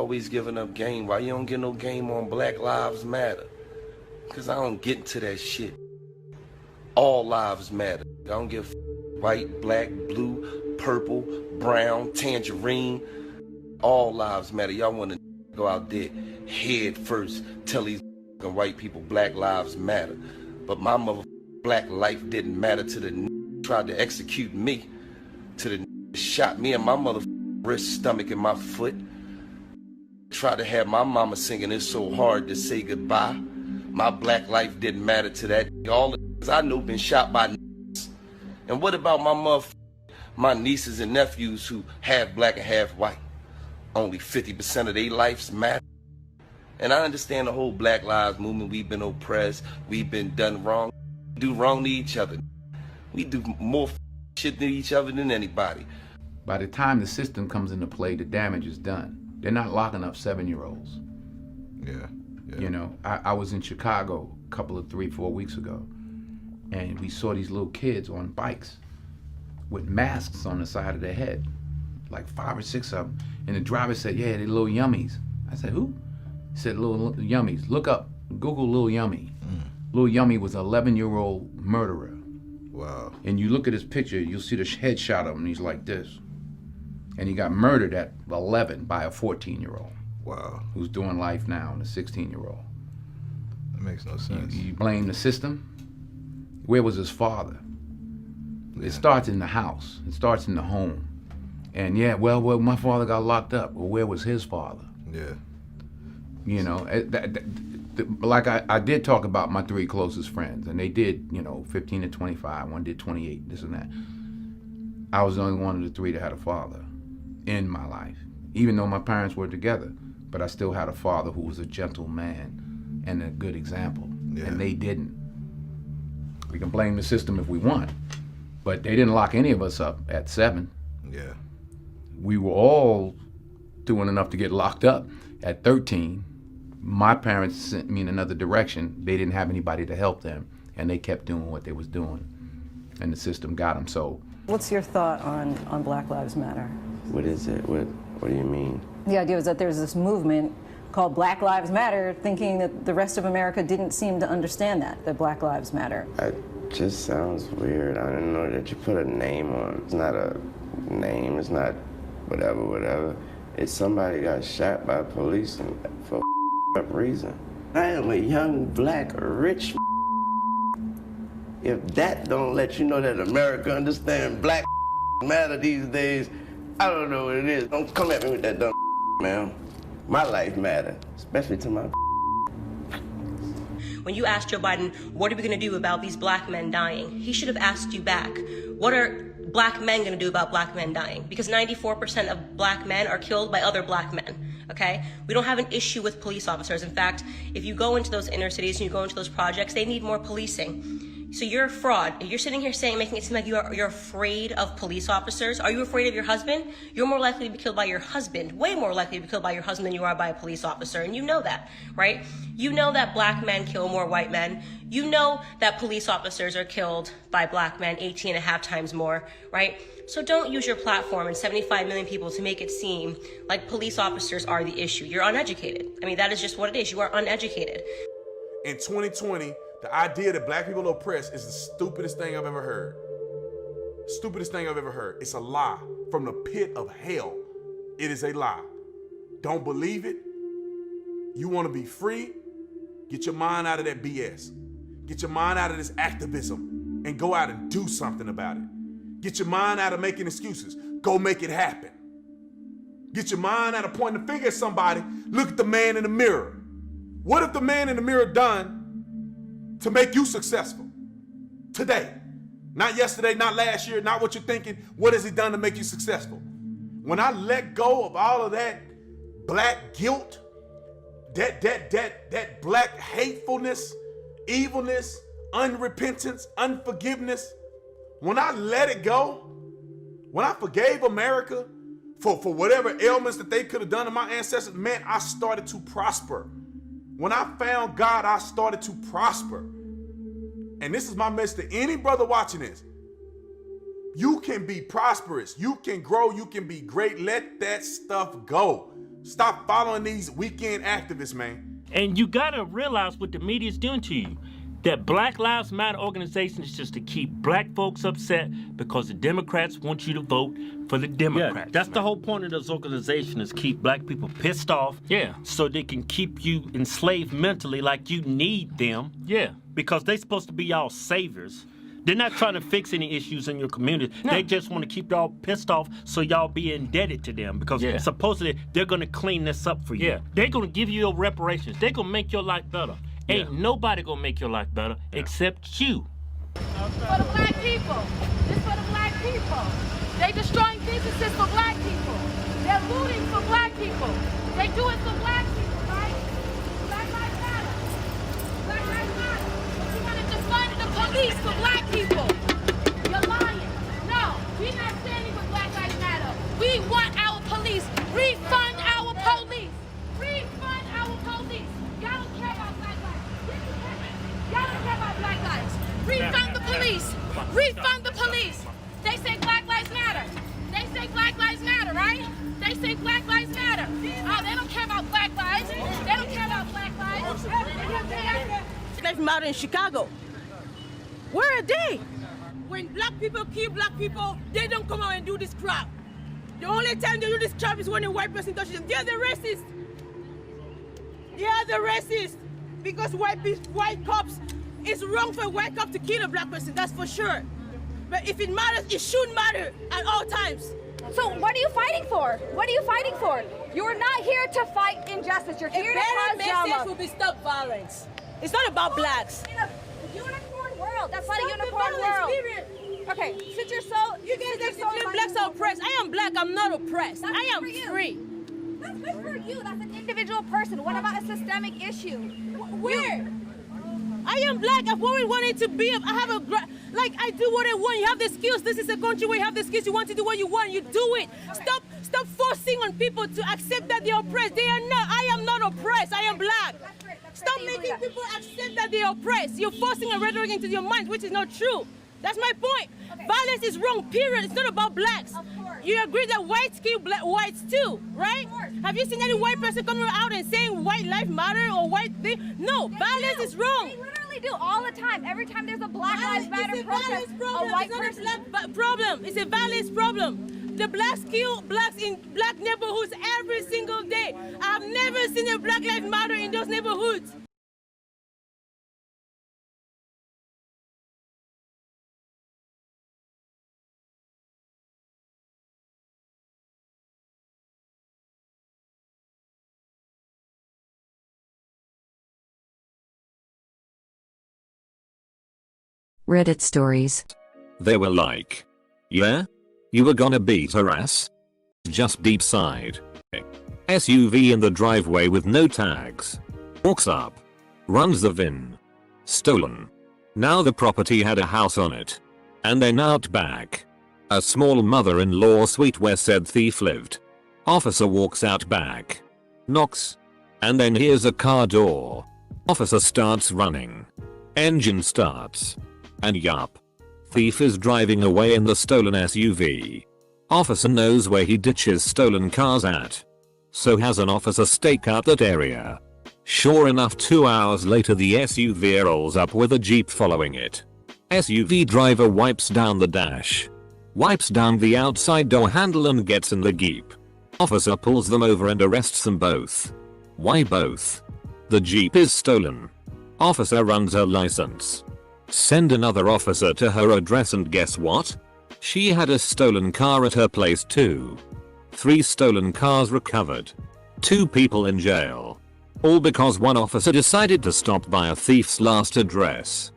always giving up game. Why you don't get no game on Black Lives Matter? Because I don't get into that shit. All lives matter. I don't give white, black, blue, purple, brown, tangerine. All lives matter. Y'all want to go out there head first, tell these white people Black Lives Matter. But my mother black life didn't matter to the tried to execute me, to the shot me in my mother wrist, stomach, and my foot. Tried to have my mama singing It's So Hard to Say Goodbye. My black life didn't matter to that. All the I know been shot by and what about my nieces and nephews who half black and half white? Only 50% of their lives matter. And I understand the whole Black Lives Movement. We've been oppressed. We've been done wrong. We do wrong to each other. We do more shit to each other than anybody. By the time the system comes into play, the damage is done. They're not locking up 7-year-olds. Yeah. You know, I was in Chicago a couple of 3-4 weeks ago, and we saw these little kids on bikes with masks on the side of their head, like 5 or 6 of them. And the driver said, yeah, they're little yummies. I said, who? He said, little yummies. Look up, Google Lil Yummy. Lil Yummy was an 11-year-old murderer. Wow. And you look at his picture, you'll see the headshot of him, and he's like this. And he got murdered at 11 by a 14-year-old. Wow. Who's doing life now, and a 16-year-old. That makes no sense. You blame the system? Where was his father? Yeah. It starts in the house. It starts in the home. And yeah, well, my father got locked up. Well, where was his father? Yeah. You know, like I did talk about my 3 closest friends, and they did, 15 to 25. One did 28, this and that. I was the only one of the 3 that had a father in my life, even though my parents were together. But I still had a father who was a gentle man and a good example, and they didn't. We can blame the system if we want, but they didn't lock any of us up at 7. Yeah. We were all doing enough to get locked up at 13. My parents sent me in another direction. They didn't have anybody to help them, and they kept doing what they was doing, and the system got them. So, what's your thought on Black Lives Matter? What is it? What do you mean? The idea is that there's this movement called Black Lives Matter, thinking that the rest of America didn't seem to understand that Black Lives Matter. It just sounds weird. I don't know that you put a name on. It's not a name. It's not whatever. It's somebody got shot by police for up reason. I am a young, black, rich. If that don't let you know that America understands Black matter these days, I don't know what it is. Don't come at me with that dumb man. My life matter, especially to my. When you asked Joe Biden, what are we going to do about these black men dying? He should have asked you back, what are black men going to do about black men dying? Because 94% of black men are killed by other black men, okay? We don't have an issue with police officers. In fact, if you go into those inner cities and you go into those projects, they need more policing. So you're a fraud. You're sitting here making it seem like you're afraid of police officers. Are you afraid of your husband? You're more likely to be killed by your husband, way more likely to be killed by your husband than you are by a police officer. And you know that, right? You know that black men kill more white men. You know that police officers are killed by black men 18.5 times more, right? So don't use your platform and 75 million people to make it seem like police officers are the issue. You're uneducated. I mean, that is just what it is. You are uneducated. In 2020, the idea that black people are oppressed is the stupidest thing I've ever heard. Stupidest thing I've ever heard. It's a lie from the pit of hell. It is a lie. Don't believe it. You want to be free? Get your mind out of that BS. Get your mind out of this activism and go out and do something about it. Get your mind out of making excuses. Go make it happen. Get your mind out of pointing the finger at somebody. Look at the man in the mirror. What if the man in the mirror done to make you successful today? Not yesterday, not last year, not what you're thinking. What has he done to make you successful? When I let go of all of that black guilt, that black hatefulness, evilness, unrepentance, unforgiveness, when I let it go, when I forgave America for whatever ailments that they could have done to my ancestors, man, I started to prosper. When I found God, I started to prosper. And this is my message to any brother watching this. You can be prosperous. You can grow. You can be great. Let that stuff go. Stop following these weekend activists, man. And you gotta realize what the media is doing to you. That Black Lives Matter organization is just to keep black folks upset because the Democrats want you to vote for the Democrats. Yeah, that's the whole point of this organization is keep black people pissed off. Yeah. So they can keep you enslaved mentally like you need them. Yeah. Because they're supposed to be y'all saviors. They're not trying to fix any issues in your community. No. They just want to keep y'all pissed off so y'all be indebted to them because supposedly they're going to clean this up for you. Yeah. They're going to give you your reparations. They're going to make your life better. Ain't nobody going to make your life better except you. For the black people. This for the black people. They destroying businesses for black people. They're looting for black people. They do it for black people, right? Black Lives Matter. Black Lives Matter. But you want to defund the police for black people. You're lying. No, we're not standing with Black Lives Matter. We want our police. Refund our police. Refund our police. Y'all don't care about black lives. Y'all don't care about black lives. Refund the police. Refund the police. They say Black Lives Matter. They say Black Lives Matter, right? They say Black Lives Matter. Oh, they don't care about black lives. They don't care about black lives. Black Lives Matter in Chicago. Where are they? When black people kill black people, they don't come out and do this crap. The only time they do this crap is when a white person touches them. They're the racists. They are the racists. Because white cops, it's wrong for a white cop to kill a black person, that's for sure. But if it matters, it should matter at all times. So what are you fighting for? What are you fighting for? You're not here to fight injustice. You're here to cause drama. Message will be stop violence. It's not about blacks. In a unicorn world. That's not a unicorn world. Okay, since you're so... You guys claim blacks are oppressed. I am black, I'm not oppressed. I am free. That's good for you. That's an individual person. What about a systemic issue? Where? I am black. I've always wanted to be. I have like I do what I want. You have the skills. This is a country where you have the skills. You want to do what you want. You do it. Stop forcing on people to accept that they're oppressed. They are not. I am not oppressed. I am black. Stop making people accept that they're oppressed. You're forcing a rhetoric into your minds, which is not true. That's my point. Violence is wrong, period. It's not about blacks. You agree that whites kill whites too, right? Have you seen any white person coming out and saying white life matter or white thing? No, violence is wrong. They literally do all the time. Every time there's a Black Lives Matter protest, a white person... It's not a problem. It's a violence problem. The blacks kill blacks in black neighborhoods every single day. I've never seen a Black Lives Matter in those neighborhoods. Reddit stories. They were like, yeah? You were gonna beat her ass? Just deep side. SUV in the driveway with no tags. Walks up. Runs the VIN. Stolen. Now the property had a house on it. And then out back. A small mother-in-law suite where said thief lived. Officer walks out back. Knocks. And then hears a car door. Officer starts running. Engine starts. And yup. Thief is driving away in the stolen SUV. Officer knows where he ditches stolen cars at. So has an officer stake out that area. Sure enough, 2 hours later the SUV rolls up with a Jeep following it. SUV driver wipes down the dash. Wipes down the outside door handle and gets in the Jeep. Officer pulls them over and arrests them both. Why both? The Jeep is stolen. Officer runs her license. Send another officer to her address and guess what? She had a stolen car at her place too. 3 stolen cars recovered. 2 people in jail. All because one officer decided to stop by a thief's last address.